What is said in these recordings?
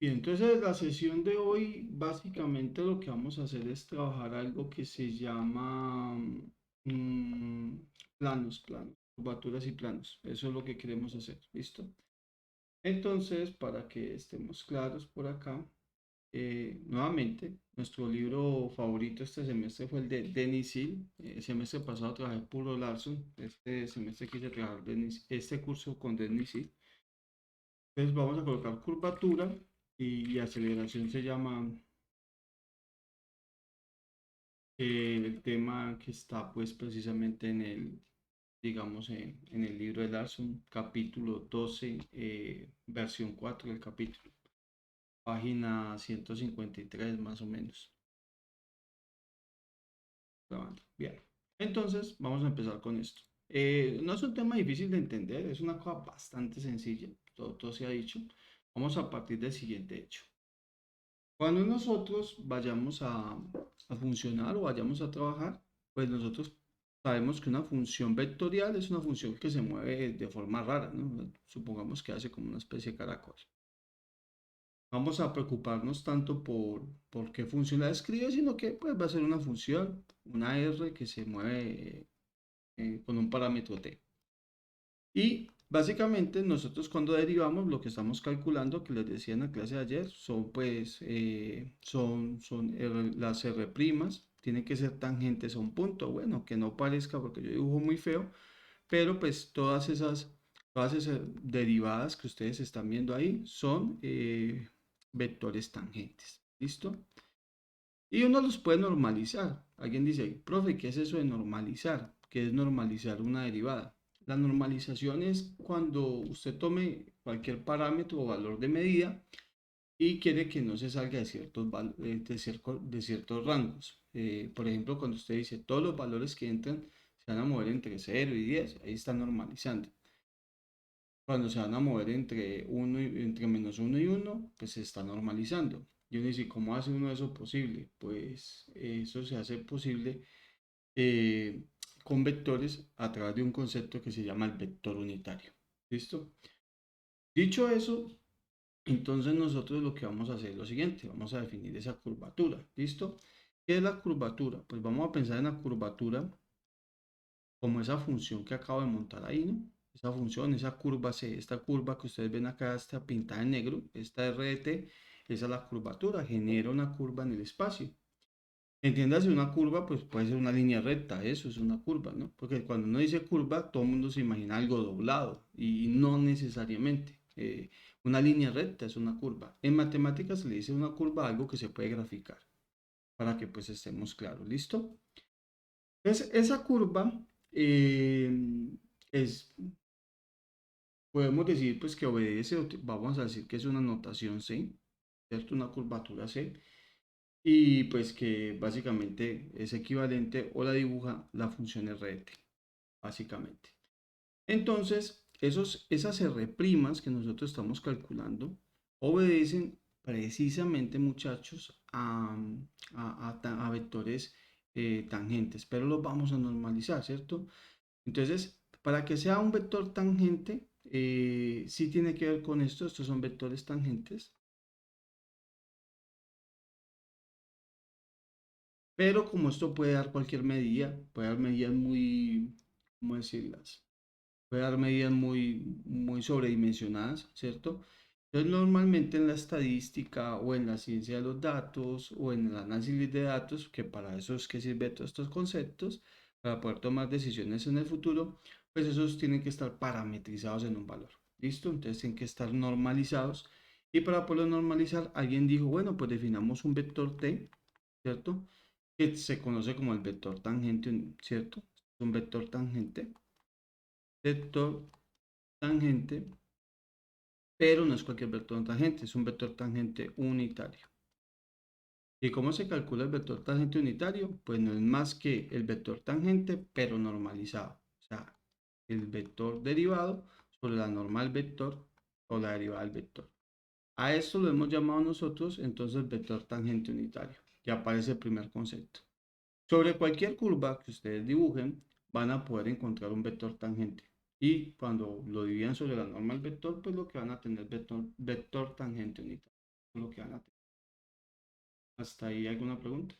Y entonces la sesión de hoy, básicamente lo que vamos a hacer es trabajar algo que se llama mm, planos, curvaturas y planos. Eso es lo que queremos hacer, ¿listo? Entonces, para que estemos claros por acá, nuevamente, nuestro libro favorito este semestre fue el de Denis Hill. El semestre pasado trabajé puro Larson. Este semestre quise trabajar este curso con Denis Hill. Entonces vamos a colocar curvatura y aceleración se llama el tema que está pues precisamente en el, digamos, en el libro de Larson, capítulo 12, versión 4 del capítulo, página 153 más o menos. Grabando. Bien, entonces vamos a empezar con esto. No es un tema difícil de entender, es una cosa bastante sencilla, todo se ha dicho. Vamos a partir del siguiente hecho. Cuando nosotros vayamos a funcionar o vayamos a trabajar, pues nosotros sabemos que una función vectorial es una función que se mueve de forma rara, ¿no? Supongamos que hace como una especie de caracol. Vamos a preocuparnos tanto por qué función la describe, sino que pues, va a ser una función, una R que se mueve con un parámetro t. Y básicamente nosotros cuando derivamos lo que estamos calculando, que les decía en la clase de ayer, son pues las R primas, tienen que ser tangentes a un punto, bueno, que no parezca porque yo dibujo muy feo, pero pues todas esas derivadas que ustedes están viendo ahí son vectores tangentes, ¿listo? Y uno los puede normalizar. Alguien dice, profe, ¿qué es eso de normalizar? ¿Qué es normalizar una derivada? La normalización es cuando usted tome cualquier parámetro o valor de medida y quiere que no se salga de ciertos rangos. Por ejemplo, cuando usted dice todos los valores que entran se van a mover entre 0 y 10, ahí está normalizando. Cuando se van a mover entre -1 y 1, pues se está normalizando. Y uno dice, ¿cómo hace uno eso posible? Pues eso se hace posible eh, con vectores a través de un concepto que se llama el vector unitario. ¿Listo? Dicho eso, entonces nosotros lo que vamos a hacer es lo siguiente, vamos a definir esa curvatura. ¿Listo? ¿Qué es la curvatura? Pues vamos a pensar en la curvatura como esa función que acabo de montar ahí, ¿no? Esa función, esa curva C, esta curva que ustedes ven acá está pintada en negro, esta R de T, esa es la curvatura, genera una curva en el espacio. Entiéndase, una curva, pues puede ser una línea recta, eso es una curva, ¿no? Porque cuando uno dice curva, todo el mundo se imagina algo doblado y no necesariamente. Una línea recta es una curva. En matemáticas se le dice una curva a algo que se puede graficar, para que pues estemos claros, ¿listo? Entonces, esa curva eh, es, podemos decir pues que obedece, vamos a decir que es una notación C, ¿cierto? Una curvatura C, y pues que básicamente es equivalente o la dibuja la función RT, básicamente. Entonces, esas R' que nosotros estamos calculando obedecen precisamente, muchachos, a vectores tangentes, pero los vamos a normalizar, ¿cierto? Entonces, para que sea un vector tangente, sí tiene que ver con esto, estos son vectores tangentes, pero como esto puede dar cualquier medida, puede dar medidas muy, ¿cómo decirlas? Puede dar medidas muy sobredimensionadas, ¿cierto? Entonces, normalmente en la estadística o en la ciencia de los datos o en el análisis de datos, que para eso es que sirven todos estos conceptos, para poder tomar decisiones en el futuro, pues esos tienen que estar parametrizados en un valor. ¿Listo? Entonces tienen que estar normalizados. Y para poderlo normalizar, alguien dijo, bueno, pues definamos un vector t, ¿cierto? Que se conoce como el vector tangente, ¿cierto? Un vector tangente. Vector tangente, pero no es cualquier vector tangente, es un vector tangente unitario. ¿Y cómo se calcula el vector tangente unitario? Pues no es más que el vector tangente, pero normalizado. O sea, el vector derivado sobre la normal vector o la derivada del vector. A esto lo hemos llamado nosotros entonces vector tangente unitario. Ya aparece el primer concepto. Sobre cualquier curva que ustedes dibujen, van a poder encontrar un vector tangente. Y cuando lo dividan sobre la norma del vector, pues lo que van a tener vector tangente unitario. lo que van a tener. ¿Hasta ahí alguna pregunta?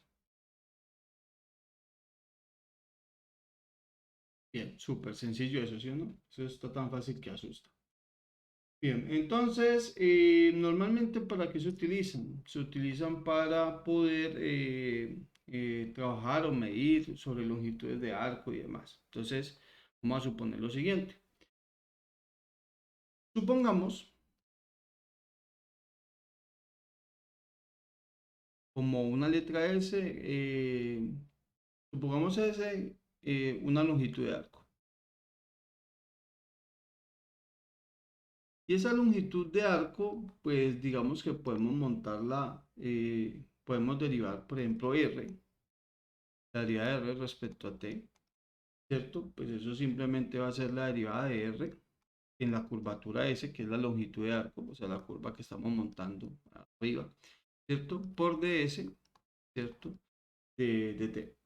Bien, súper sencillo eso, ¿sí o no? Eso está tan fácil que asusta. Bien, entonces, normalmente ¿para qué se utilizan? Se utilizan para poder trabajar o medir sobre longitudes de arco y demás. Entonces, vamos a suponer lo siguiente. Supongamos, como una letra S, supongamos S, una longitud de arco. Y esa longitud de arco, pues digamos que podemos montarla, podemos derivar, por ejemplo, R, la derivada de R respecto a T, ¿cierto? Pues eso simplemente va a ser la derivada de R en la curvatura S, que es la longitud de arco, o sea, la curva que estamos montando arriba, ¿cierto? Por ds, ¿cierto? De T.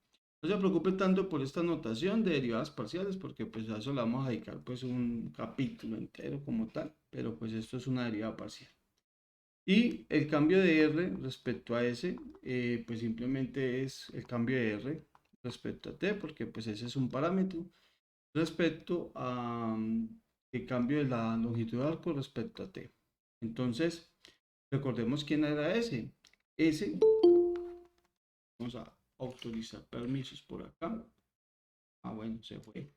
No se preocupe tanto por esta notación de derivadas parciales, porque pues a eso le vamos a dedicar pues un capítulo entero como tal, pero pues esto es una derivada parcial. Y el cambio de R respecto a S, pues simplemente es el cambio de R respecto a T, porque pues ese es un parámetro respecto a el cambio de la longitud de arco respecto a T. Entonces, recordemos quién era S. S, vamos a autorizar permisos por acá. Ah, bueno, se fue.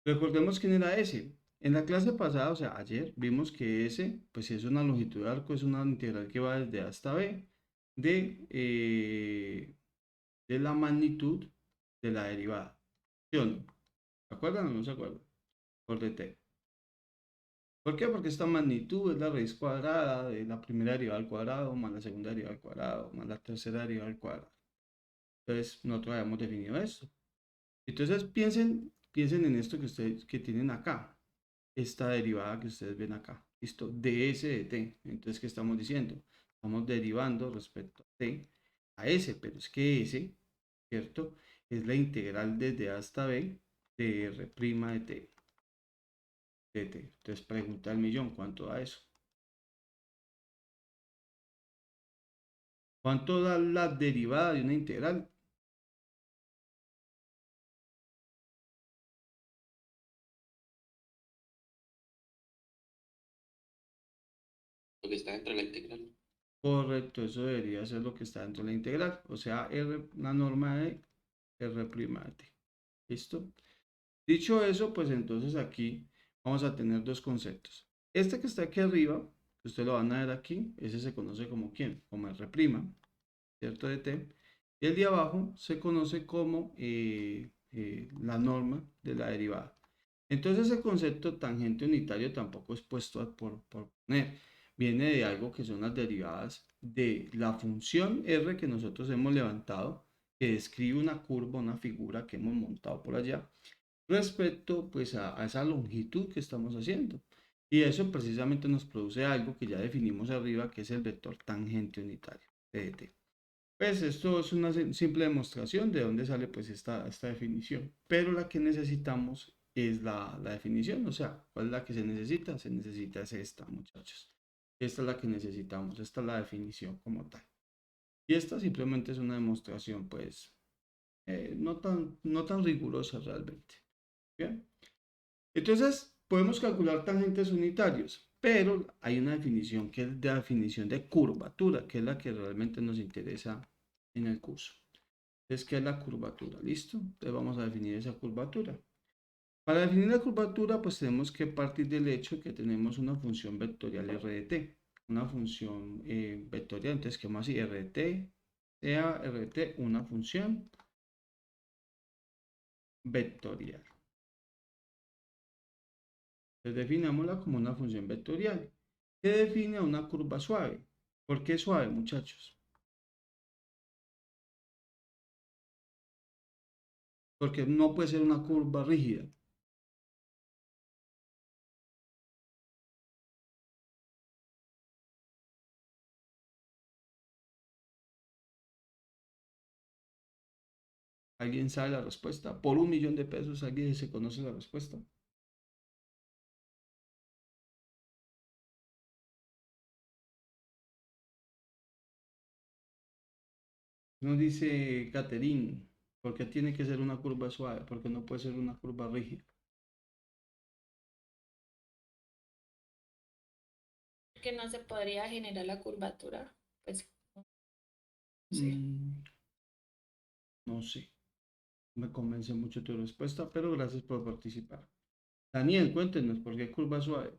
Recordemos quién era S. En la clase pasada, o sea, ayer, vimos que S, pues es una longitud de arco, es una integral que va desde A hasta B de la magnitud de la derivada. ¿Sí o no? ¿Se acuerdan o no se acuerdan? Por dt. ¿Por qué? Porque esta magnitud es la raíz cuadrada de la primera derivada al cuadrado, más la segunda derivada al cuadrado, más la tercera derivada al cuadrado. Entonces, nosotros habíamos definido esto. Entonces, piensen en esto que ustedes que tienen acá, esta derivada que ustedes ven acá. ¿Listo? ds de t. Entonces, ¿qué estamos diciendo? Estamos derivando respecto a t a s, pero es que s, ¿cierto? Es la integral desde a hasta b de r' de t. Entonces, pregunta al millón, ¿cuánto da eso? ¿Cuánto da la derivada de una integral? Lo que está dentro de la integral. Correcto, eso debería ser lo que está dentro de la integral. O sea, R, la norma de R' de t. ¿Listo? Dicho eso, pues entonces aquí vamos a tener dos conceptos. Este que está aquí arriba, que ustedes lo van a ver aquí, ese se conoce como ¿quién? Como R', ¿cierto? De t. Y el de abajo se conoce como la norma de la derivada. Entonces el concepto tangente unitario tampoco es puesto por poner. Viene de algo que son las derivadas de la función r que nosotros hemos levantado, que describe una curva, una figura que hemos montado por allá, respecto pues a esa longitud que estamos haciendo. Y eso precisamente nos produce algo que ya definimos arriba, que es el vector tangente unitario, t. Pues esto es una simple demostración de dónde sale pues esta definición, pero la que necesitamos es la definición, o sea, ¿cuál es la que se necesita? Se necesita es esta, muchachos. Esta es la que necesitamos, esta es la definición como tal. Y esta simplemente es una demostración pues no tan rigurosa realmente. ¿Bien? Entonces, podemos calcular tangentes unitarios, pero hay una definición que es la definición de curvatura, que es la que realmente nos interesa en el curso. Es que es la curvatura, ¿listo? Entonces vamos a definir esa curvatura. Para definir la curvatura, pues tenemos que partir del hecho que tenemos una función vectorial r de t, una función vectorial, entonces que más así r de t, sea r de t una función vectorial. Entonces definámosla como una función vectorial que define a una curva suave. ¿Por qué suave, muchachos? Porque no puede ser una curva rígida. ¿Alguien sabe la respuesta? Por 1.000.000 de pesos, ¿alguien se conoce la respuesta? Nos dice Catherine, ¿por qué tiene que ser una curva suave? Porque no puede ser una curva rígida. Que no se podría generar la curvatura. Pues no sé. Mm, no sé, me convence mucho tu respuesta, pero gracias por participar. Daniel, cuéntenos, ¿por qué curva suave?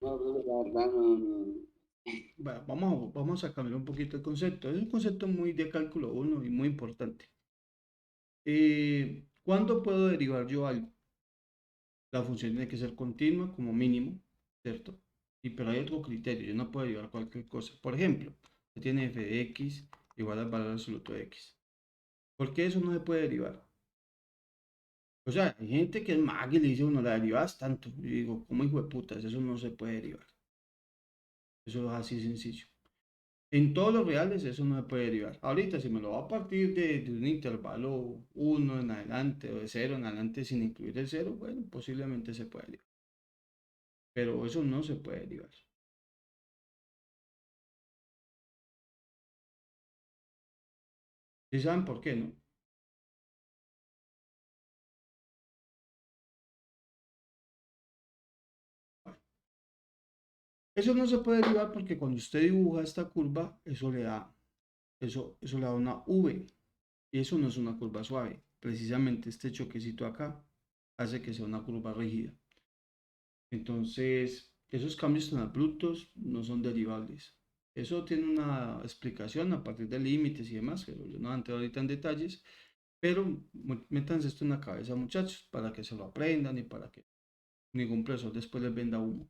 No, profe, la verdad no. Bueno, vamos a cambiar un poquito el concepto. Es un concepto muy de cálculo uno y muy importante. ¿Cuándo puedo derivar yo algo? La función tiene que ser continua como mínimo, ¿cierto? Pero hay otro criterio, yo no puedo derivar cualquier cosa. Por ejemplo, usted tiene f de x igual al valor absoluto de x. ¿Por qué eso no se puede derivar? O sea, hay gente que es maga y le dice, uno, la derivas tanto. Yo digo, ¿cómo hijo de putas? Eso no se puede derivar. Eso es así sencillo. En todos los reales eso no se puede derivar. Ahorita, si me lo va a partir de un intervalo uno en adelante o de 0 en adelante sin incluir el cero, bueno, posiblemente se puede derivar. Pero eso no se puede derivar. ¿Sí saben por qué, no? Eso no se puede derivar porque cuando usted dibuja esta curva, eso le da una V. Y eso no es una curva suave. Precisamente este choquecito acá hace que sea una curva rígida. Entonces, esos cambios tan abruptos no son derivables. Eso tiene una explicación a partir de límites y demás, pero yo no entro ahorita en detalles, pero métanse esto en la cabeza, muchachos, para que se lo aprendan y para que ningún profesor después les venda humo.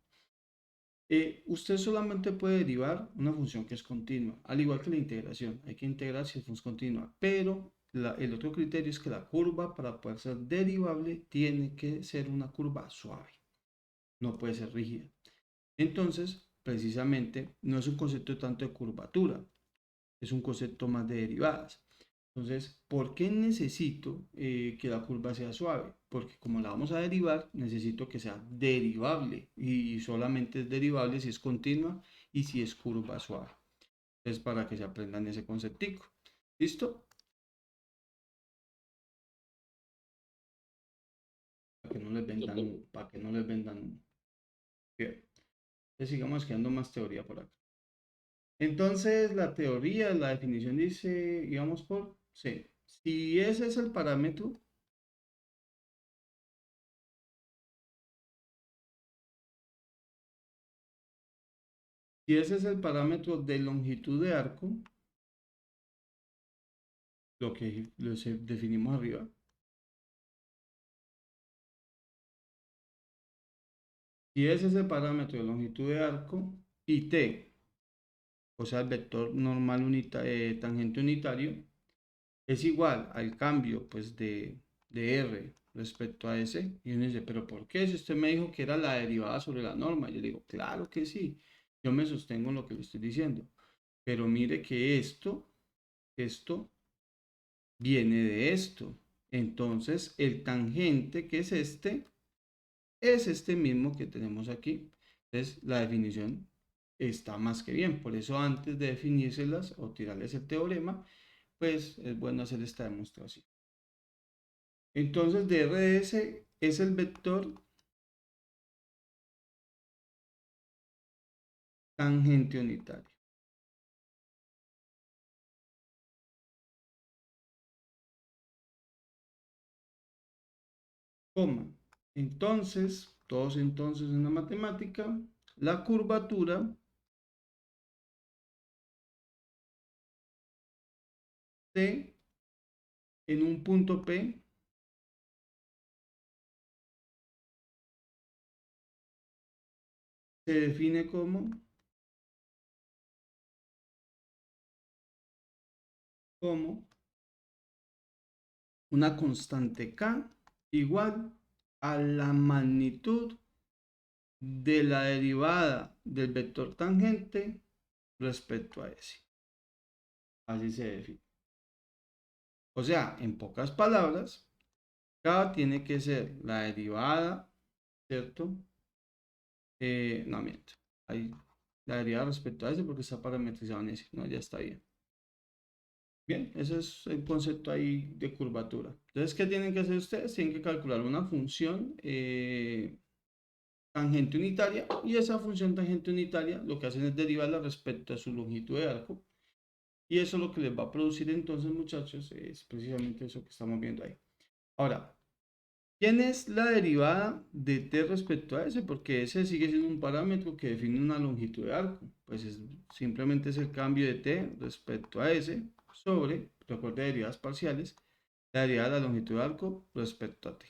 Usted solamente puede derivar una función que es continua, al igual que la integración. Hay que integrar si es continua, pero el otro criterio es que la curva para poder ser derivable tiene que ser una curva suave, no puede ser rígida. Entonces, precisamente, no es un concepto tanto de curvatura, es un concepto más de derivadas. Entonces, ¿por qué necesito que la curva sea suave? Porque como la vamos a derivar, necesito que sea derivable y solamente es derivable si es continua y si es curva suave. Es para que se aprendan ese conceptico. ¿Listo? Para que no les vendan. Bien. Entonces sigamos quedando más teoría por acá. Entonces, la teoría, la definición dice, íbamos por C. Si ese es el parámetro, si ese es el parámetro de longitud de arco, lo que definimos arriba, si ese es el parámetro de longitud de arco y t, o sea, el vector normal tangente unitario, es igual al cambio pues de r respecto a s, y uno dice, pero ¿por qué? Si usted me dijo que era la derivada sobre la norma, yo le digo, claro que sí, yo me sostengo en lo que le estoy diciendo, pero mire que esto viene de esto, entonces el tangente que es este mismo que tenemos aquí. Entonces, la definición está más que bien. Por eso, antes de definírselas o tirarles el teorema, pues es bueno hacer esta demostración. Entonces, DRS es el vector tangente unitario. Coma. Entonces, todos entonces en la matemática, la curvatura T en un punto P se define como una constante K igual a la magnitud de la derivada del vector tangente respecto a ese. Así se define. O sea, en pocas palabras, K tiene que ser la derivada, ¿cierto? No, miento. Ahí la derivada respecto a ese porque está parametrizado en ese. No, ya está bien. Bien, ese es el concepto ahí de curvatura. Entonces, ¿qué tienen que hacer ustedes? Tienen que calcular una función tangente unitaria y esa función tangente unitaria lo que hacen es derivarla respecto a su longitud de arco y eso lo que les va a producir entonces, muchachos, es precisamente eso que estamos viendo ahí. Ahora, ¿quién es la derivada de t respecto a s? Porque ese sigue siendo un parámetro que define una longitud de arco. Pues simplemente es el cambio de t respecto a s sobre, recuerda derivadas parciales, la derivada de la longitud de arco respecto a t.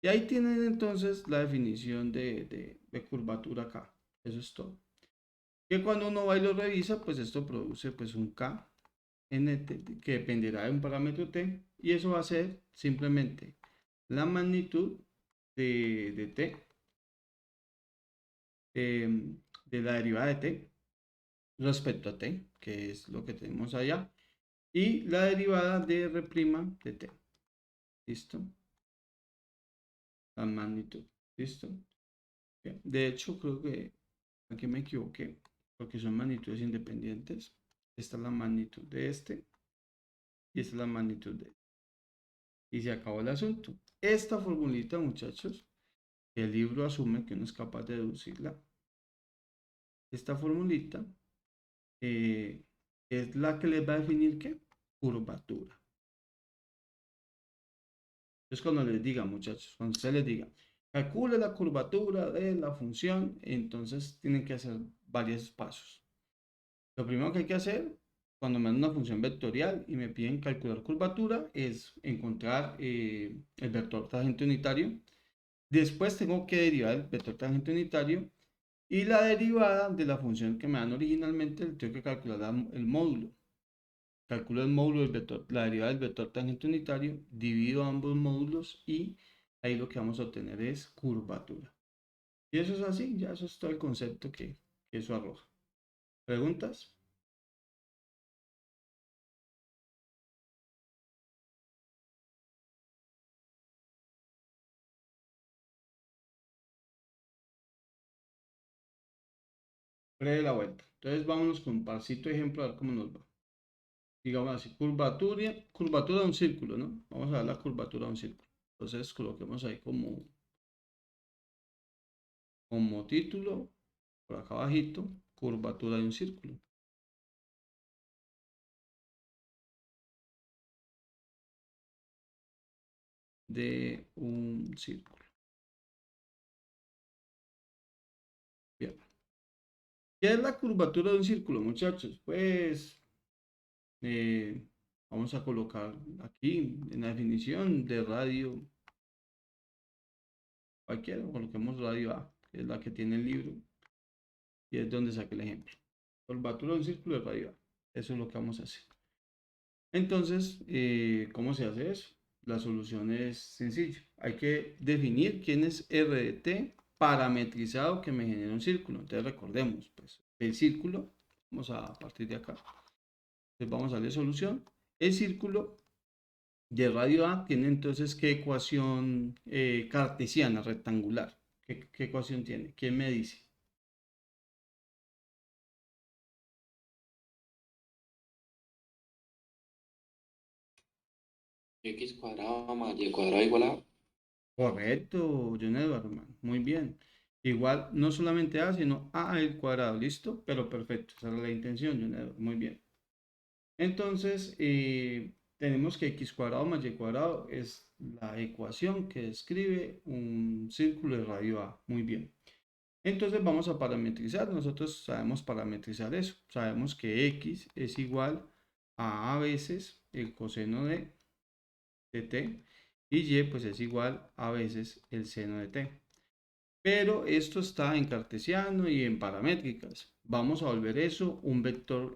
Y ahí tienen entonces la definición de curvatura acá. Eso es todo. Que cuando uno va y lo revisa, pues esto produce pues un k n t, que dependerá de un parámetro t. Y eso va a ser simplemente la magnitud de t, de la derivada de t respecto a t, que es lo que tenemos allá. Y la derivada de r' de t. ¿Listo? La magnitud. ¿Listo? Bien. De hecho, creo que aquí me equivoqué, porque son magnitudes independientes. Esta es la magnitud de este y esta es la magnitud de este. Y se acabó el asunto. Esta formulita, muchachos, que el libro asume que uno es capaz de deducirla. Esta formulita es la que les va a definir ¿qué? Curvatura. Entonces, cuando les diga, muchachos, cuando usted les diga, calcule la curvatura de la función, entonces tienen que hacer varios pasos. Lo primero que hay que hacer cuando me dan una función vectorial y me piden calcular curvatura es encontrar el vector tangente unitario. Después tengo que derivar el vector tangente unitario y la derivada de la función que me dan originalmente, tengo que calcular el módulo. Calculo el módulo del vector, la derivada del vector tangente unitario, divido ambos módulos y ahí lo que vamos a obtener es curvatura. Y eso es así, ya eso es todo el concepto que eso arroja. ¿Preguntas? Breve la vuelta. Entonces vámonos con un parcito de ejemplo a ver cómo nos va. Digamos así, curvatura de un círculo, ¿no? Vamos a ver la curvatura de un círculo. Entonces coloquemos ahí como título, por acá abajito, curvatura de un círculo. De un círculo. Bien. ¿Qué es la curvatura de un círculo, muchachos? Pues vamos a colocar aquí en la definición de radio cualquiera, coloquemos radio A, que es la que tiene el libro, y es donde saqué el ejemplo. Curvatura de un círculo de radio A. Eso es lo que vamos a hacer. Entonces, ¿cómo se hace eso? La solución es sencilla. Hay que definir quién es R de t parametrizado que me genera un círculo. Entonces recordemos, pues, el círculo, vamos a partir de acá. Entonces vamos a darle solución. El círculo de radio A tiene entonces qué ecuación cartesiana rectangular. ¿Qué ecuación tiene? ¿Quién me dice? X cuadrado más Y cuadrado igual a... Correcto, John Edward, muy bien. Igual, no solamente A, sino A al cuadrado, ¿listo? Pero perfecto, esa era la intención, John Edward, muy bien. Entonces, tenemos que X cuadrado más Y cuadrado es la ecuación que describe un círculo de radio A, muy bien. Entonces vamos a parametrizar, nosotros sabemos parametrizar eso, sabemos que X es igual a veces el coseno de t y Y pues es igual a veces el seno de t. Pero esto está en cartesiano y en paramétricas. Vamos a volver eso un vector,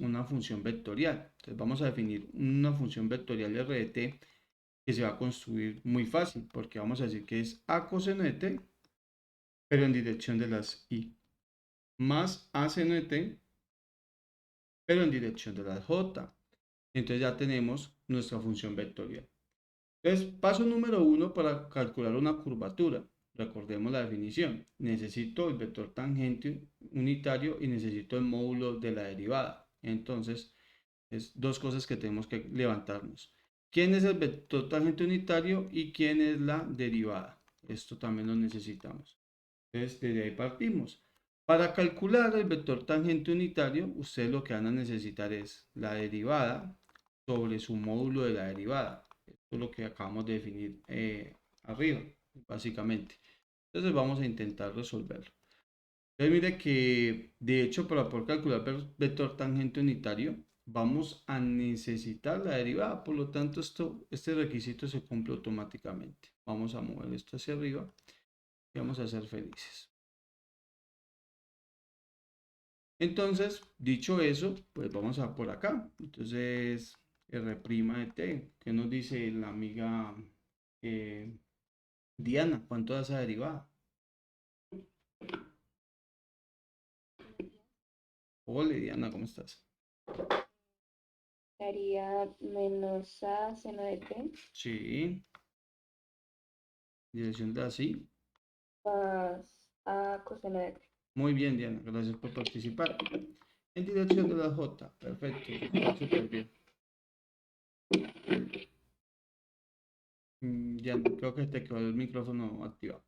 una función vectorial. Entonces vamos a definir una función vectorial R de t que se va a construir muy fácil porque vamos a decir que es a coseno de t pero en dirección de las y más a seno de t pero en dirección de las j. Entonces ya tenemos nuestra función vectorial. Entonces, paso número 1 para calcular una curvatura. Recordemos la definición. Necesito el vector tangente unitario y necesito el módulo de la derivada. Entonces, es dos cosas que tenemos que levantarnos. ¿Quién es el vector tangente unitario y quién es la derivada? Esto también lo necesitamos. Entonces, desde ahí partimos. Para calcular el vector tangente unitario, ustedes lo que van a necesitar es la derivada sobre su módulo de la derivada. Esto es lo que acabamos de definir arriba, básicamente. Entonces vamos a intentar resolverlo. Entonces mire que de hecho para poder calcular vector tangente unitario vamos a necesitar la derivada. Por lo tanto este requisito se cumple automáticamente. Vamos a mover esto hacia arriba y vamos a ser felices. Entonces, dicho eso, pues vamos a por acá. Entonces, R' de t, ¿qué nos dice la amiga Diana? ¿Cuánto da esa derivada? Hola Diana, ¿cómo estás? Sería menos a seno de t Sí, dirección de así. más a coseno de t. Muy bien, Diana, gracias por participar. En dirección de la J, perfecto, está súper bien. Diana, creo que te quedó el micrófono activado.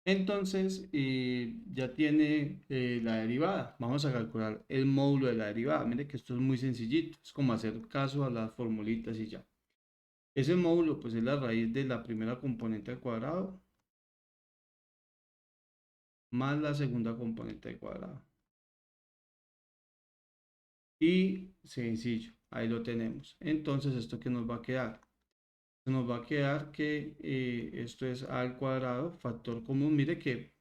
Entonces, ya tiene la derivada. Vamos a calcular el módulo de la derivada. Mire que esto es muy sencillito. Es como hacer caso a las formulitas y ya. Ese módulo, pues es la raíz de la primera componente al cuadrado más la segunda componente al cuadrado. Y sencillo, ahí lo tenemos. Entonces, ¿esto qué nos va a quedar? Nos va a quedar que esto es a al cuadrado, factor común. Mire que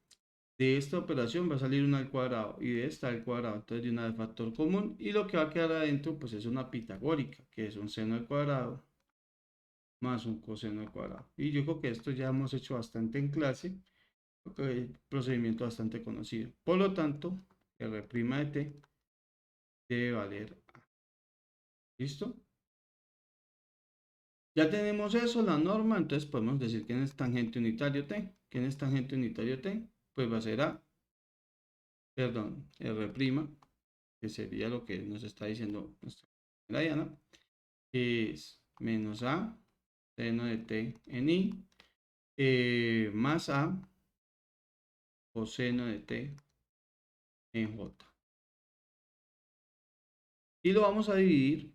de esta operación va a salir una al cuadrado y de esta al cuadrado, entonces de una de factor común, y lo que va a quedar adentro pues es una pitagórica, que es un seno al cuadrado más un coseno al cuadrado. Y yo creo que esto ya hemos hecho bastante en clase, porque es un procedimiento bastante conocido. Por lo tanto, R' de t debe valer A. ¿Listo? Ya tenemos eso, la norma, entonces podemos decir quién es tangente unitario t. ¿Quién es tangente unitario t? Pues va a ser A, perdón, R', que sería lo que nos está diciendo nuestra compañera Diana, que es menos A seno de t en I, más A coseno de t en J. Y lo vamos a dividir,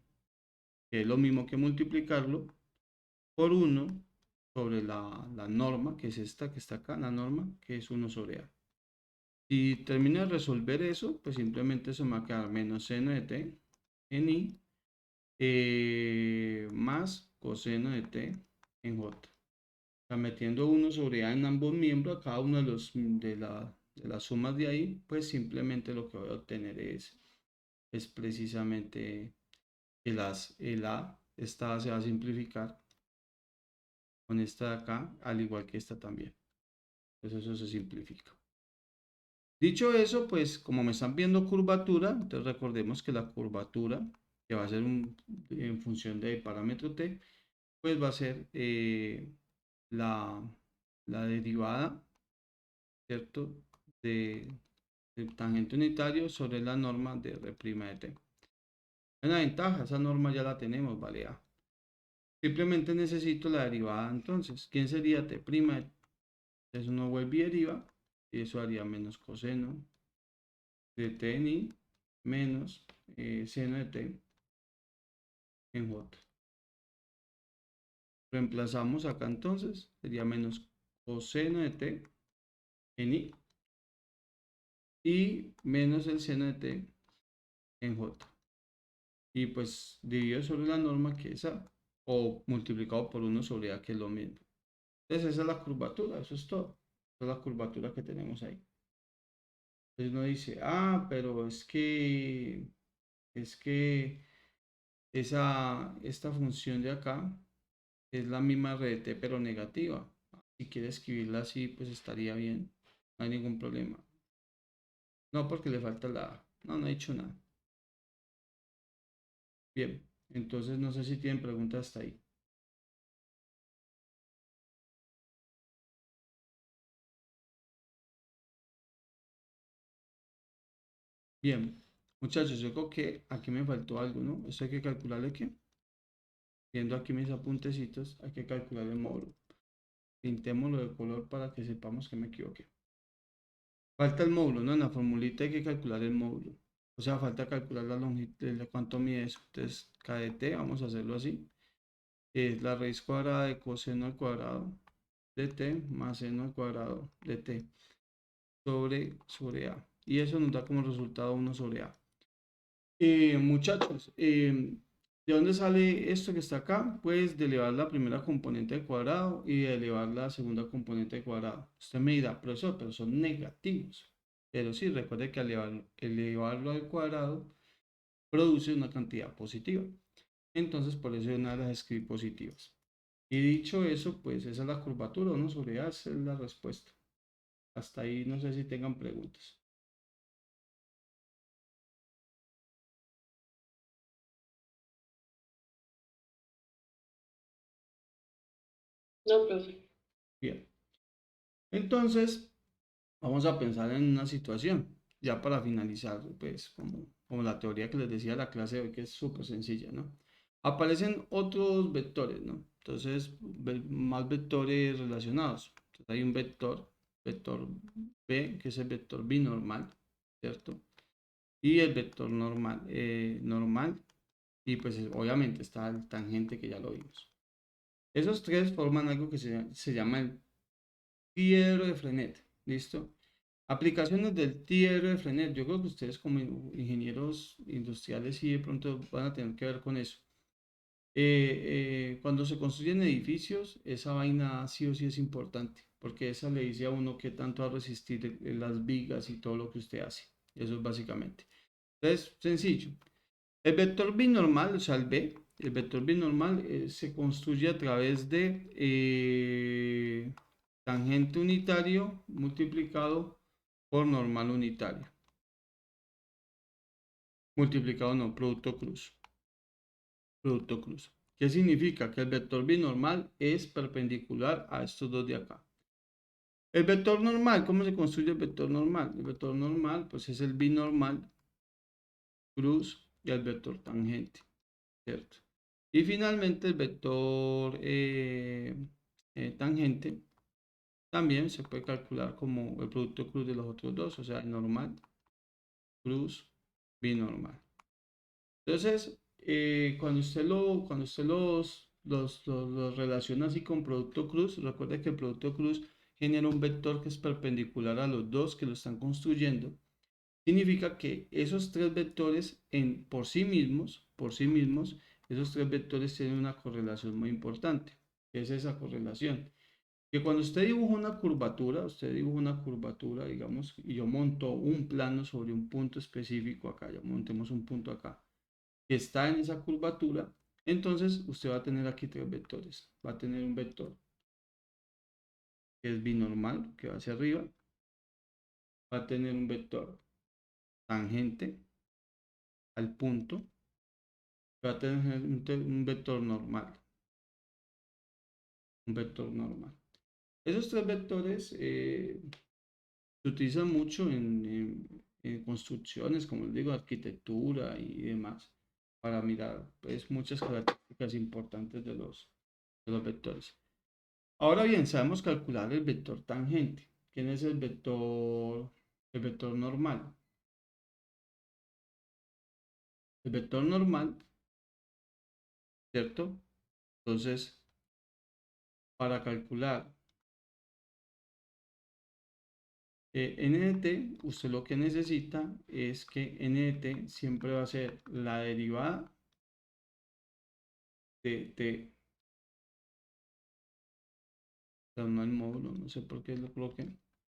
que es lo mismo que multiplicarlo, por 1 sobre la norma, que es esta que está acá, la norma, que es 1 sobre A. Si termino de resolver eso, pues simplemente eso me va a quedar menos seno de t en I más coseno de t en J. O sea, metiendo 1 sobre A en ambos miembros, a cada uno de las sumas de ahí, pues simplemente lo que voy a obtener es precisamente el A. Esta se va a simplificar con esta de acá, al igual que esta también. Entonces eso se simplifica. Dicho eso, pues como me están viendo curvatura, entonces recordemos que la curvatura, que va a ser en función del parámetro t, pues va a ser la, la derivada, ¿cierto? Del tangente unitario sobre la norma de R' de t. Hay una ventaja, esa norma ya la tenemos, vale A. Simplemente necesito la derivada entonces. ¿Quién sería t'? Entonces uno vuelve y deriva, y eso haría menos coseno de t en i menos seno de t en j. Reemplazamos acá entonces, sería menos coseno de t en i y menos el seno de t en j. Y pues dividido sobre la norma que es a, o multiplicado por 1 sobre a, que es lo mismo. Entonces esa es la curvatura, eso es todo. Esa es la curvatura que tenemos ahí. Entonces uno dice, ah, pero es que esta función de acá es la misma R de t pero negativa. Si quiere escribirla así, pues estaría bien. No hay ningún problema. No, porque le falta la A. No, no he dicho nada. Bien, entonces no sé si tienen preguntas hasta ahí. Bien, muchachos, yo creo que aquí me faltó algo, ¿no? Esto hay que calcularle que, viendo aquí mis apuntecitos, hay que calcular el módulo. Pintémoslo de color para que sepamos que me equivoqué. Falta el módulo, ¿no? En la formulita hay que calcular el módulo. O sea, falta calcular la longitud, de cuánto mide eso. Entonces, k de t, vamos a hacerlo así. Es la raíz cuadrada de coseno al cuadrado de t más seno al cuadrado de t sobre a. Y eso nos da como resultado 1 sobre a. Muchachos, ¿de dónde sale esto que está acá? Pues de elevar la primera componente al cuadrado y de elevar la segunda componente al cuadrado. Usted me dirá, profesor, pero son negativos. Pero sí, recuerde que al elevarlo al cuadrado produce una cantidad positiva. Entonces, por eso una de las escribí positivas. Y dicho eso, pues esa es la curvatura, 1 sobre a, esa es la respuesta. Hasta ahí no sé si tengan preguntas. No, profe. Bien. Entonces, vamos a pensar en una situación, ya para finalizar, pues como la teoría que les decía la clase de hoy, que es súper sencilla, ¿no? Aparecen otros vectores, ¿no? Entonces, más vectores relacionados. Entonces, hay un vector B, que es el vector binormal, ¿cierto? Y el vector normal, y pues obviamente está el tangente que ya lo vimos. Esos tres forman algo que se llama el diedro de Frenet, ¿listo? Aplicaciones del diedro de Frenet. Yo creo que ustedes como ingenieros industriales sí de pronto van a tener que ver con eso. Cuando se construyen edificios, esa vaina sí o sí es importante, porque esa le dice a uno qué tanto va a resistir las vigas y todo lo que usted hace. Eso es básicamente. Entonces, sencillo. El vector binormal, o sea, el vector binormal se construye a través de tangente unitario multiplicado por normal unitario. Multiplicado no, producto cruz. Producto cruz. ¿Qué significa? Que el vector binormal es perpendicular a estos dos de acá. El vector normal, ¿cómo se construye el vector normal? El vector normal, pues es el binormal, cruz y el vector tangente, ¿cierto? Y finalmente el vector tangente también se puede calcular como el producto cruz de los otros dos, o sea, el normal, cruz, binormal. Entonces, cuando usted los relaciona así con producto cruz, recuerde que el producto cruz genera un vector que es perpendicular a los dos que lo están construyendo. Significa que esos tres vectores por sí mismos, esos tres vectores tienen una correlación muy importante. ¿Qué es esa correlación? Que cuando usted dibuja una curvatura, digamos, y yo monto un plano sobre un punto específico acá, ya montemos un punto acá que está en esa curvatura, entonces usted va a tener aquí tres vectores. Va a tener un vector que es binormal, que va hacia arriba. Va a tener un vector tangente al punto. Va a tener un vector normal. Un vector normal. Esos tres vectores se utilizan mucho en construcciones, como les digo, arquitectura y demás, para mirar pues, muchas características importantes de los vectores. Ahora bien, sabemos calcular el vector tangente. ¿Quién es el vector normal? El vector normal, ¿cierto? Entonces, para calcular n de t, usted lo que necesita es que n de t siempre va a ser la derivada de t, pero no el módulo, no sé por qué lo coloqué,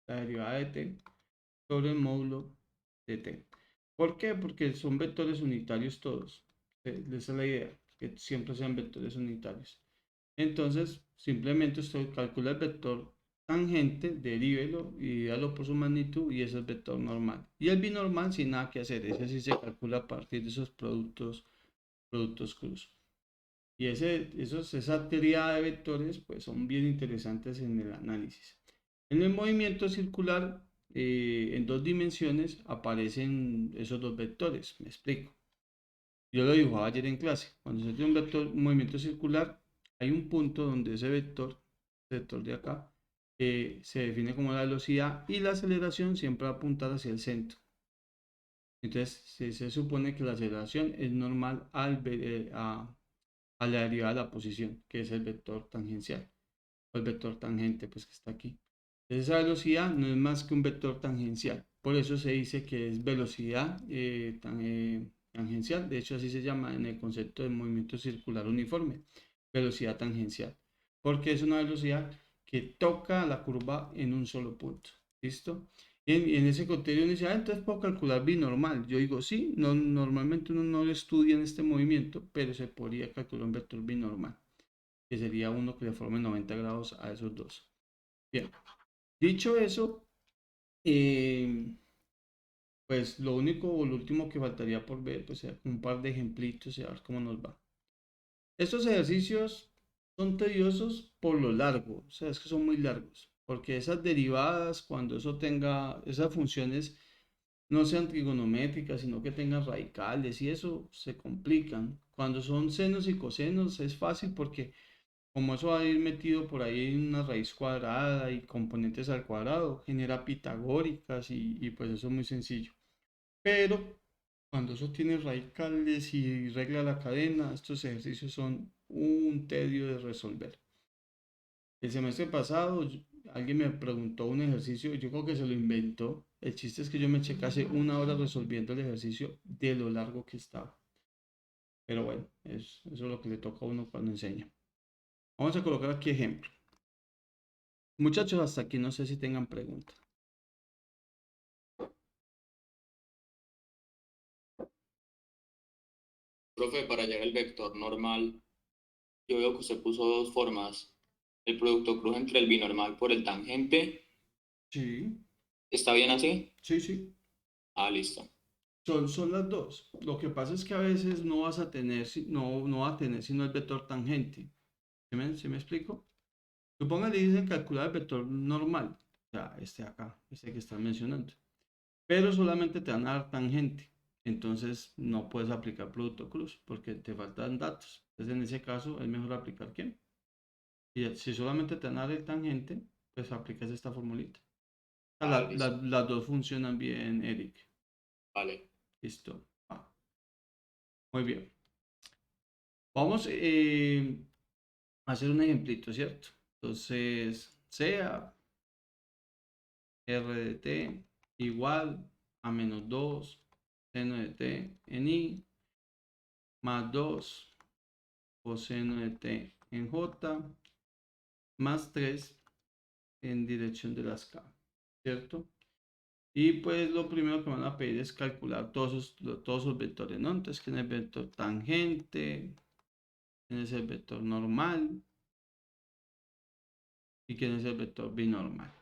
la derivada de t sobre el módulo de t. ¿Por qué? Porque son vectores unitarios todos. Esa es la idea, que siempre sean vectores unitarios. Entonces, simplemente usted calcula el vector tangente, derívelo y divídalo por su magnitud y ese es el vector normal. Y el binormal sin nada que hacer, ese sí se calcula a partir de esos productos cruz. Y esa teoría de vectores pues son bien interesantes en el análisis. En el movimiento circular, en dos dimensiones aparecen esos dos vectores. Me explico. Yo lo dibujaba ayer en clase. Cuando se tiene un movimiento circular, hay un punto donde ese vector de acá, se define como la velocidad y la aceleración siempre va a apuntar hacia el centro. Entonces, se supone que la aceleración es normal a la derivada de la posición, que es el vector tangencial, o el vector tangente, pues que está aquí. Entonces, esa velocidad no es más que un vector tangencial. Por eso se dice que es velocidad tangencial. De hecho, así se llama en el concepto de movimiento circular uniforme, velocidad tangencial. Porque es una velocidad que toca la curva en un solo punto. ¿Listo? Y en ese criterio uno dice, entonces puedo calcular binormal. Yo digo, sí, no, normalmente uno no lo estudia en este movimiento, pero se podría calcular un vector binormal, que sería uno que le forme 90 grados a esos dos. Bien, dicho eso, pues lo único o lo último que faltaría por ver, pues sea un par de ejemplitos y a ver cómo nos va. Estos ejercicios son tediosos por lo largo, o sea, es que son muy largos, porque esas derivadas, cuando eso tenga, esas funciones no sean trigonométricas, sino que tengan radicales y eso se complican. Cuando son senos y cosenos es fácil porque como eso va a ir metido por ahí en una raíz cuadrada y componentes al cuadrado, genera pitagóricas y pues eso es muy sencillo. Pero cuando eso tiene radicales y regla la cadena, estos ejercicios son un tedio de resolver. El semestre pasado alguien me preguntó un ejercicio, yo creo que se lo inventó. El chiste es que yo me eché casi una hora resolviendo el ejercicio de lo largo que estaba. Pero bueno, eso es lo que le toca a uno cuando enseña. Vamos a colocar aquí ejemplo. Muchachos, hasta aquí no sé si tengan preguntas. Profe, para hallar el vector normal, yo veo que usted puso dos formas. El producto cruz entre el binormal por el tangente. Sí, ¿Está bien así? sí, sí. Ah, listo. Son las dos. Lo que pasa es que a veces no vas a tener, no va a tener sino el vector tangente. ¿Sí me explico? Supóngale dicen calcular el vector normal. O sea, este acá, este que están mencionando. Pero solamente te van a dar tangente. Entonces no puedes aplicar producto cruz porque te faltan datos. Entonces en ese caso es mejor aplicar ¿quién? Y si solamente te van a dar el tangente, pues aplicas esta formulita. Ah, listo. Las dos funcionan bien, Eric. Vale. Listo. Muy bien. Vamos a hacer un ejemplito, ¿cierto? Entonces, sea r de t igual a menos 2 seno de t en i más 2 coseno de t en j más 3 en dirección de las k, ¿cierto? Y pues lo primero que me van a pedir es calcular todos esos vectores, ¿no? Entonces, ¿quién es el vector tangente? ¿Quién es el vector normal? ¿Y quién es el vector binormal?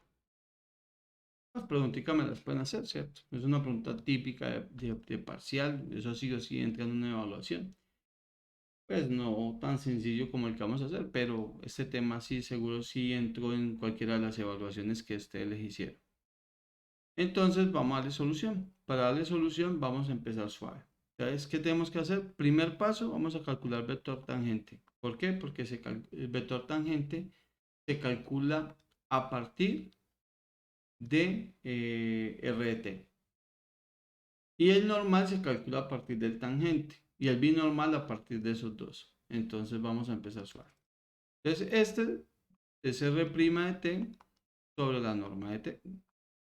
Las preguntitas me las pueden hacer, ¿cierto? Es una pregunta típica de parcial, eso sí o sí entra en una evaluación. Pues no tan sencillo como el que vamos a hacer, pero este tema sí seguro sí entró en cualquiera de las evaluaciones que ustedes les hicieron. Entonces vamos a darle solución. Para darle solución vamos a empezar suave. ¿Sabes qué tenemos que hacer? Primer paso, vamos a calcular vector tangente. ¿Por qué? Porque el vector tangente se calcula a partir de RT. Y el normal se calcula a partir del tangente. Y el binormal a partir de esos dos. Entonces vamos a empezar suave. Entonces este es R' de t sobre la norma de t.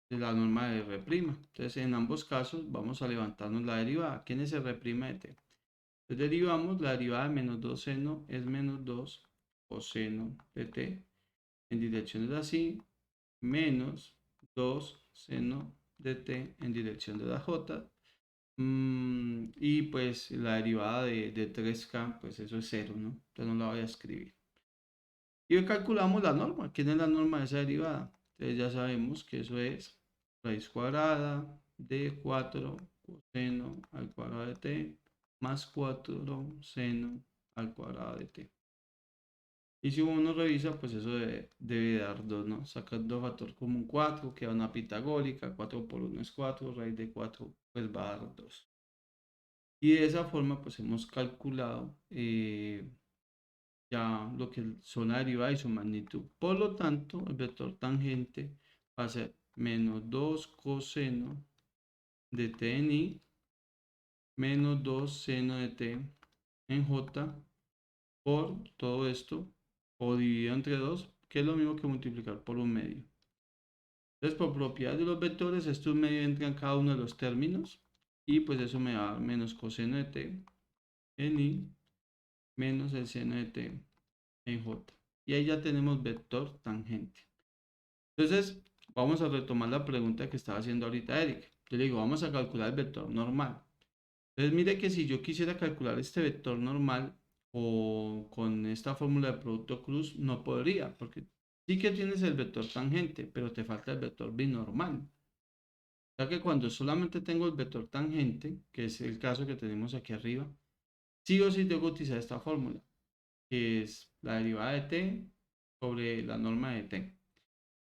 De la norma de R'. Entonces en ambos casos vamos a levantarnos la derivada. ¿Quién es R' de t? Entonces derivamos la derivada de menos 2 seno es menos 2 coseno de t en dirección de así menos 2 seno de t en dirección de la j. Y pues la derivada de 3k, pues eso es 0, ¿no? Entonces no la voy a escribir. Y hoy calculamos la norma. ¿Quién es la norma de esa derivada? Entonces ya sabemos que eso es raíz cuadrada de 4 coseno al cuadrado de t más 4 seno al cuadrado de t. Y si uno revisa, pues eso debe dar 2, ¿no? Sacando factor común 4, queda una pitagórica, 4 por 1 es 4, raíz de 4 pues va a dar 2. Y de esa forma pues hemos calculado ya lo que son la derivada y su magnitud. Por lo tanto, el vector tangente va a ser menos 2 coseno de t en i menos 2 seno de t en j por todo esto o dividido entre 2, que es lo mismo que multiplicar por un medio. Entonces, por propiedad de los vectores, estos medios entran en cada uno de los términos y pues eso me va a dar menos coseno de t en i menos el seno de t en j. Y ahí ya tenemos vector tangente. Entonces, vamos a retomar la pregunta que estaba haciendo ahorita Eric. Yo le digo, vamos a calcular el vector normal. Entonces, mire que si yo quisiera calcular este vector normal o con esta fórmula de producto cruz, no podría, porque sí que tienes el vector tangente, pero te falta el vector binormal. Ya que cuando solamente tengo el vector tangente, que es el caso que tenemos aquí arriba, sí o sí tengo que utilizar esta fórmula, que es la derivada de t sobre la norma de t.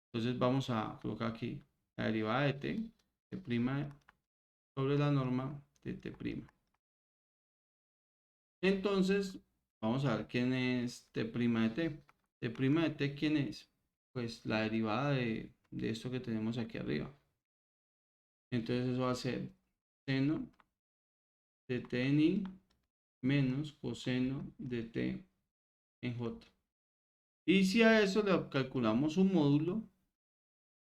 Entonces vamos a colocar aquí la derivada de t sobre la norma de t'. Entonces, vamos a ver quién es t' de t. T' de t, ¿quién es? Pues la derivada de esto que tenemos aquí arriba. Entonces eso va a ser seno de t en i menos coseno de t en j. Y si a eso le calculamos un módulo,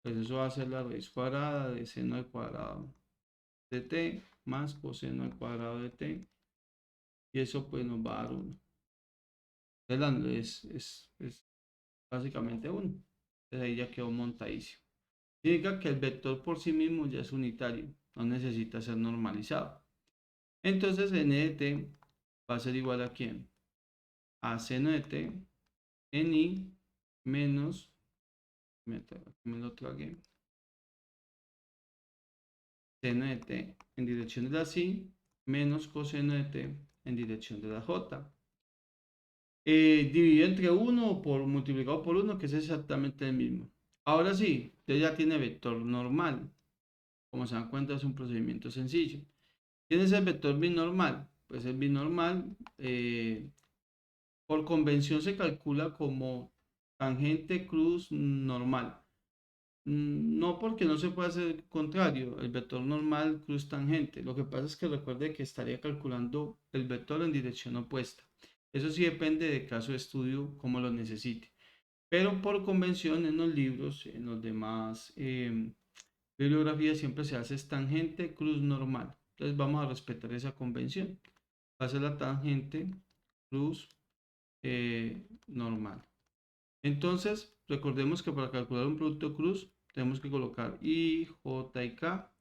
pues eso va a ser la raíz cuadrada de seno al cuadrado de t más coseno al cuadrado de t. Y eso pues nos va a dar 1. Es básicamente 1. Entonces ahí ya quedó montadísimo. Significa que el vector por sí mismo ya es unitario, no necesita ser normalizado. Entonces n de t va a ser igual a ¿quién? A seno de t en i menos, me lo tragué, seno de t en dirección de la psi menos coseno de t en dirección de la j. Dividido entre 1 o por multiplicado por 1, que es exactamente el mismo. Ahora sí, usted ya tiene vector normal. Como se dan cuenta, es un procedimiento sencillo. ¿Quién es el vector binormal? Pues el binormal, por convención, se calcula como tangente cruz normal. No porque no se puede hacer contrario, el vector normal cruz tangente. Lo que pasa es que recuerde que estaría calculando el vector en dirección opuesta. Eso sí depende de caso de estudio, como lo necesite. Pero por convención en los libros, en los demás bibliografías siempre se hace tangente cruz normal. Entonces vamos a respetar esa convención. Va a ser la tangente cruz normal. Entonces recordemos que para calcular un producto cruz tenemos que colocar I, J y K.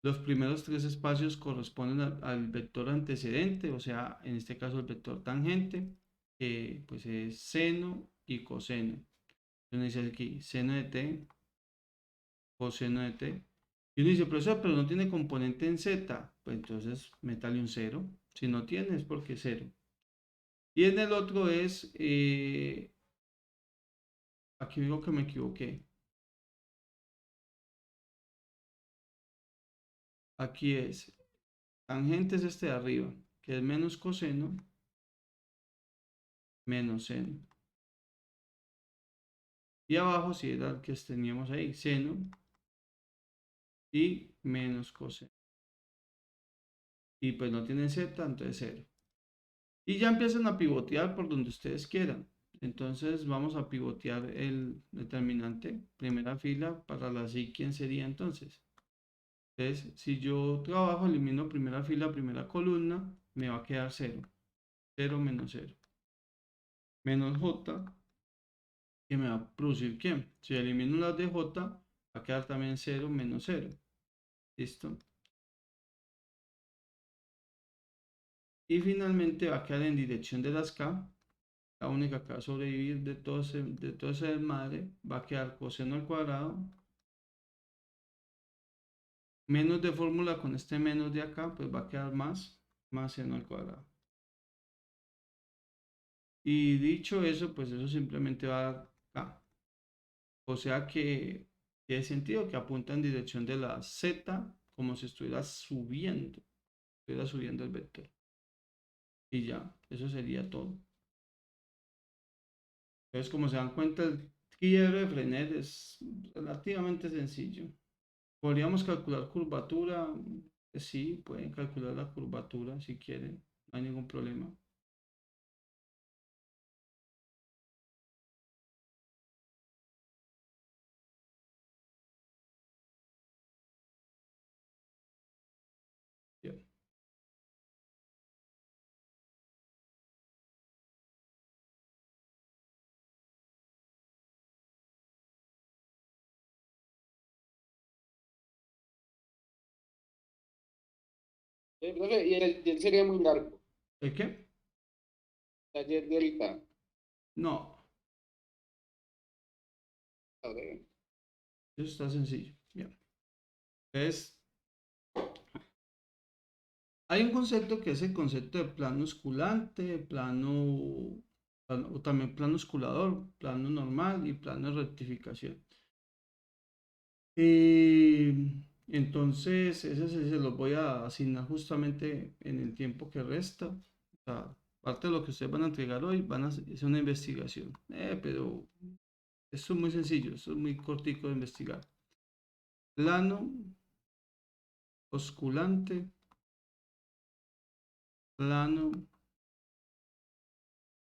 Los primeros 3 espacios corresponden al vector antecedente, o sea, en este caso el vector tangente, que pues es seno y coseno. Entonces dice aquí seno de t, coseno de t. Y uno dice, profesor, pero no tiene componente en z. Pues entonces métale un 0. Si no tiene es porque es 0. Y en el otro es, aquí digo que me equivoqué. Aquí es, tangente es este de arriba, que es menos coseno, menos seno. Y abajo sí era el que teníamos ahí, seno y menos coseno. Y pues no tiene z, entonces 0. Y ya empiezan a pivotear por donde ustedes quieran. Entonces vamos a pivotear el determinante, primera fila, para la psi, ¿quién sería entonces? Entonces, si yo trabajo, elimino primera fila, primera columna, me va a quedar 0. 0 menos 0. Menos j, que me va a producir ¿quién? Si elimino las de j, va a quedar también 0 menos 0. ¿Listo? Y finalmente va a quedar en dirección de las k. La única que va a sobrevivir de todo ese desmadre va a quedar coseno al cuadrado menos de fórmula con este menos de acá, pues va a quedar más seno al cuadrado. Y dicho eso, pues eso simplemente va a dar acá. O sea que tiene sentido que apunta en dirección de la Z como si estuviera subiendo el vector. Y ya, eso sería todo. Entonces, como se dan cuenta, el quiebre de Frenet es relativamente sencillo. ¿Podríamos calcular curvatura? Sí, pueden calcular la curvatura si quieren, no hay ningún problema. Bien. Profe, y él sería muy largo. ¿El qué? Taller de ahorita. No, Ok. eso está sencillo. Bien. Entonces, hay un concepto que es el concepto de plano osculante, o también plano osculador, plano normal y plano de rectificación. Entonces, ese se los voy a asignar justamente en el tiempo que resta. O sea, parte de lo que ustedes van a entregar hoy van a hacer una investigación. Pero esto es muy sencillo, esto es muy cortico de investigar. Plano osculante, plano.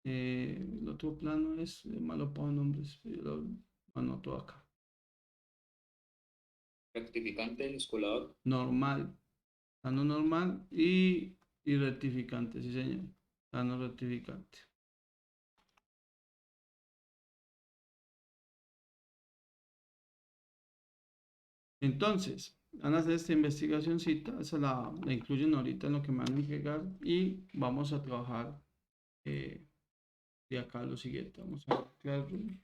El otro plano es malo para nombres, yo lo anoto acá. Rectificante, escolador. Normal, plano normal y rectificante, sí señor. Plano rectificante. Entonces, van a hacer esta investigacióncita, esa la incluyen ahorita en lo que me van a entregar y vamos a trabajar de acá lo siguiente. Vamos a crear room.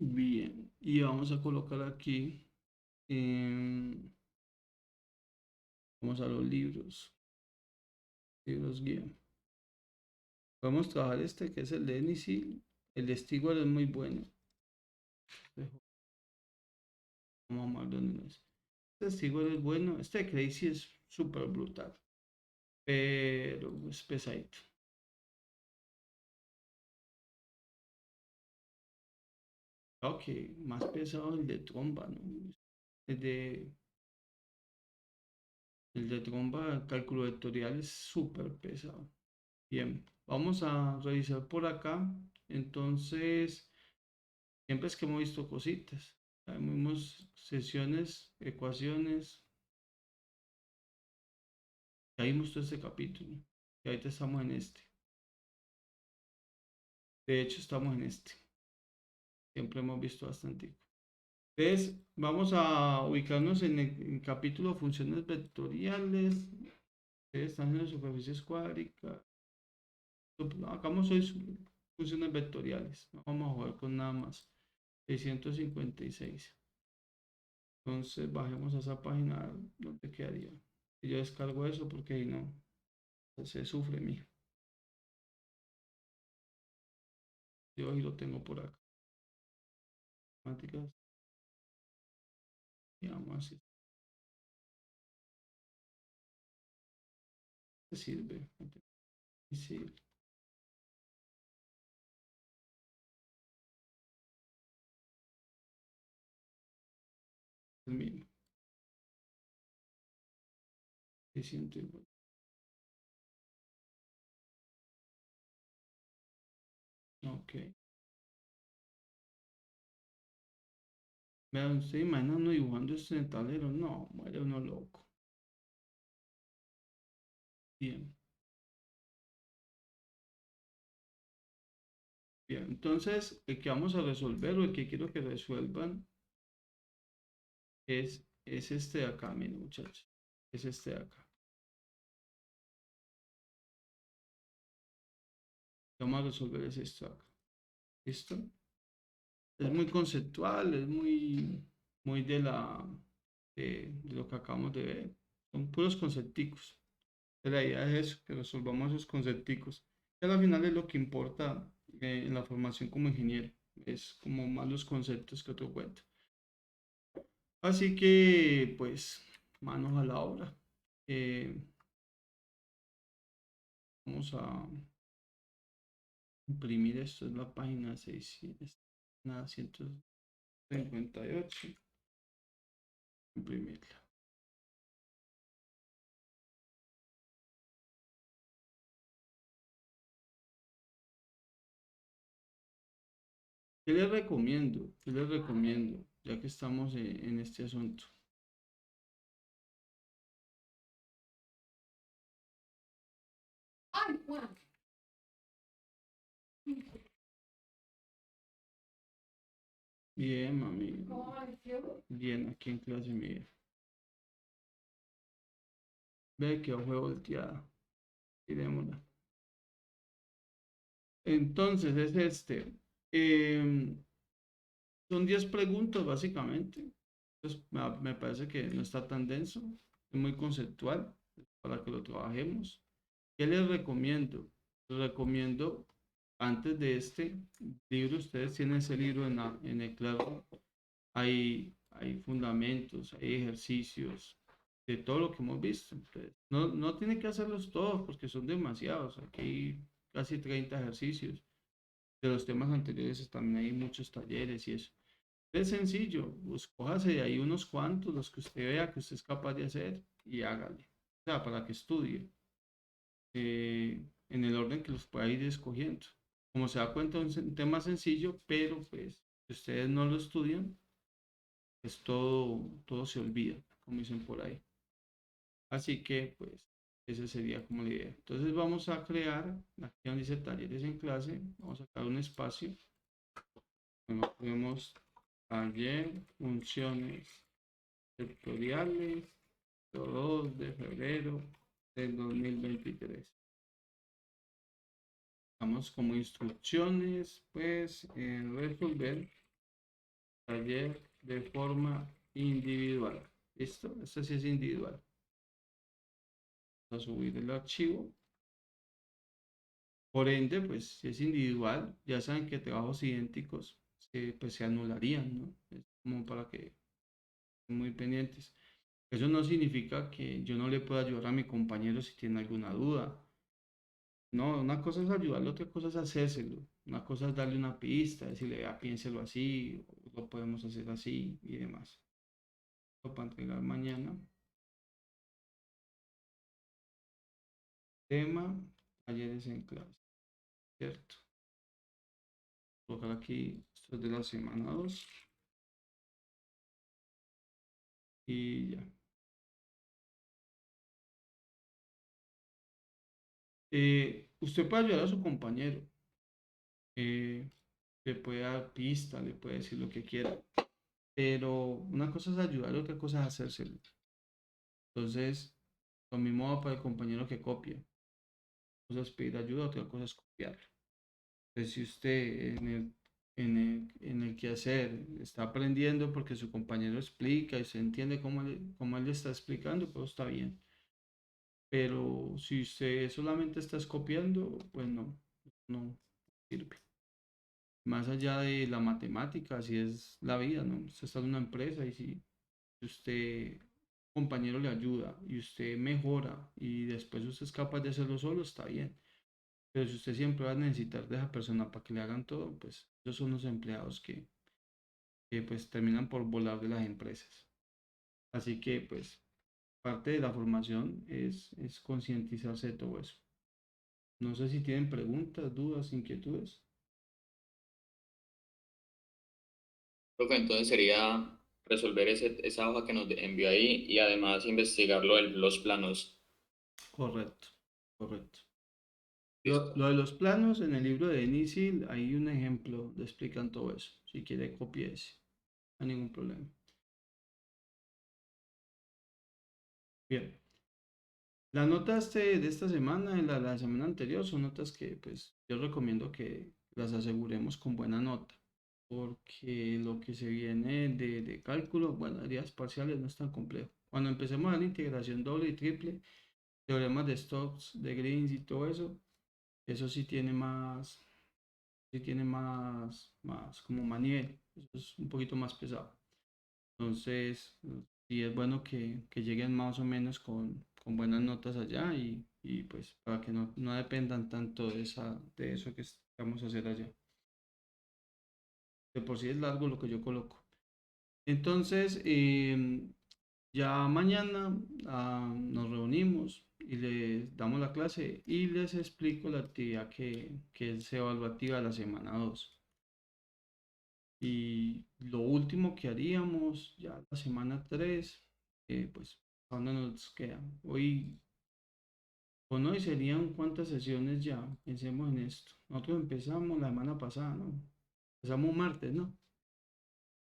Bien, y vamos a colocar aquí, vamos a los libros guía. Podemos trabajar este que es el de Enisil. El de Stewart es muy bueno. Vamos a amarlo. Este Stewart es bueno. Este de Crazy es súper brutal. Pero es pesadito. Ok, más pesado el de tromba, ¿no? El de, el de tromba, cálculo vectorial es súper pesado. Bien, vamos a revisar por acá. Entonces, siempre es que hemos visto cositas. Vimos sesiones, ecuaciones. Ya vimos todo este capítulo. Y ahorita estamos en este. De hecho, estamos en este. Siempre hemos visto bastante. Entonces, vamos a ubicarnos en el capítulo funciones vectoriales. Están en superficies cuádricas. Acabamos hoy funciones vectoriales. No vamos a jugar con nada más. 656. Entonces, bajemos a esa página donde quedaría. Y yo descargo eso porque ahí no se sufre mío. Yo ahí lo tengo por acá. Matemáticas. Y vamos así. Sirve. Sí, el mismo. 600 ok. Vean, usted imagina uno dibujando esto en el tablero. No, muere uno loco. Bien. Bien, entonces el que vamos a resolver o el que quiero que resuelvan es este de acá, miren muchachos. Es este de acá. Lo que vamos a resolver es esto de acá. ¿Listo? Es muy conceptual, es muy de la de lo que acabamos de ver. Son puros concepticos. La idea es eso, que resolvamos esos concepticos. Y al final es lo que importa en la formación como ingeniero. Es como más los conceptos que otro cuento. Así que, pues, manos a la obra. Vamos a imprimir esto. Es la página 158. Imprimirla. ¿Qué les recomiendo? ¿Qué les recomiendo? Ya que estamos en este asunto. Bien, mami. Bien, aquí en clase mía. Ve que fue volteada. Tirémosla. Entonces es este. Son 10 preguntas básicamente. Entonces, me parece que no está tan denso. Es muy conceptual para que lo trabajemos. ¿Qué les recomiendo? Les recomiendo, antes de este libro, ustedes tienen ese libro en el claro. Hay fundamentos, hay ejercicios de todo lo que hemos visto. Entonces, no tienen que hacerlos todos porque son demasiados. Aquí hay casi 30 ejercicios. De los temas anteriores también hay muchos talleres y eso. Es sencillo, pues cójase de ahí unos cuantos, los que usted vea que usted es capaz de hacer y hágale. O sea, para que estudie en el orden que los pueda ir escogiendo. Como se da cuenta, es un tema sencillo, pero pues si ustedes no lo estudian, pues todo se olvida, como dicen por ahí. Así que, pues, esa sería como la idea. Entonces vamos a crear, aquí donde dice talleres en clase, vamos a sacar un espacio. Bueno, ponemos taller, funciones sectoriales, 2 de febrero del 2023. Vamos como instrucciones, pues, en resolver taller de forma individual. ¿Listo? Esto sí es individual. Vamos a subir el archivo. Por ende, pues, si es individual, ya saben que trabajos idénticos pues, se anularían, ¿no? Es como para que estén muy pendientes. Eso no significa que yo no le pueda ayudar a mi compañero si tiene alguna duda. No, una cosa es ayudarlo, otra cosa es hacérselo. Una cosa es darle una pista, decirle, vea, piénselo así, lo podemos hacer así y demás. Para entregar mañana. Tema, talleres en clase, ¿cierto? Colocar aquí, esto es de la semana 2. Y ya. Usted puede ayudar a su compañero. Le puede dar pista, le puede decir lo que quiera. Pero una cosa es ayudar, otra cosa es hacérselo. Entonces, lo mismo va para el compañero que copia. Una cosa es pedir ayuda, otra cosa es copiar. Entonces, si usted en el quehacer está aprendiendo porque su compañero explica y se entiende cómo él le está explicando, pues está bien. Pero si usted solamente está copiando, pues no sirve. Más allá de la matemática, así es la vida, ¿no? Usted está en una empresa y si usted, compañero, le ayuda y usted mejora y después usted es capaz de hacerlo solo, está bien. Pero si usted siempre va a necesitar de esa persona para que le hagan todo, pues esos son los empleados que pues terminan por volar de las empresas. Así que pues parte de la formación es concientizarse de todo eso. No sé si tienen preguntas, dudas, inquietudes. Profe, entonces sería resolver esa hoja que nos envió ahí y además investigar los planos. Correcto, correcto. Listo. Lo de los planos en el libro de Inisil hay un ejemplo, le explican todo eso. Si quiere, copie ese. No hay ningún problema. Bien. Las notas de esta semana y la semana anterior son notas que pues yo recomiendo que las aseguremos con buena nota. porque lo que se viene de cálculo, bueno, áreas parciales no es tan complejo. Cuando empecemos a la integración doble y triple, teoremas de Stokes, de Green y todo eso sí tiene más como más nivel, eso es un poquito más pesado. Entonces, sí es bueno que lleguen más o menos con buenas notas allá y pues para que no dependan tanto de eso que vamos a hacer allá. De por sí es largo lo que yo coloco. Entonces, ya mañana nos reunimos y les damos la clase y les explico la actividad que es evaluativa de la semana 2. Y lo último que haríamos ya la semana 3, pues, ¿cuándo nos queda? Con hoy serían cuántas sesiones ya. Pensemos en esto. Nosotros empezamos la semana pasada, ¿no? Empezamos martes, ¿no?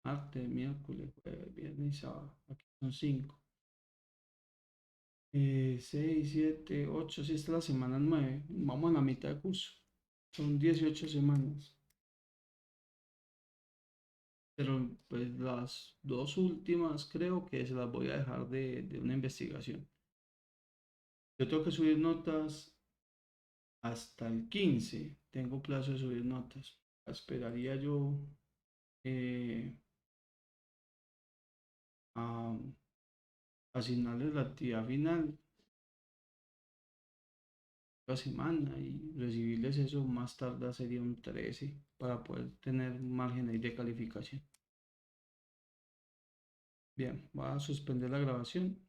Martes, miércoles, jueves, viernes y sábado. Aquí son 5. 6, 7, 8, si esta es la semana 9. Vamos a la mitad de curso. Son 18 semanas. Pero pues las dos últimas creo que se las voy a dejar de una investigación. Yo tengo que subir notas hasta el 15. Tengo plazo de subir notas. Esperaría yo a asignarles la actividad final la semana y recibirles eso más tarde sería un 13 para poder tener margen ahí de calificación. Bien, voy a suspender la grabación.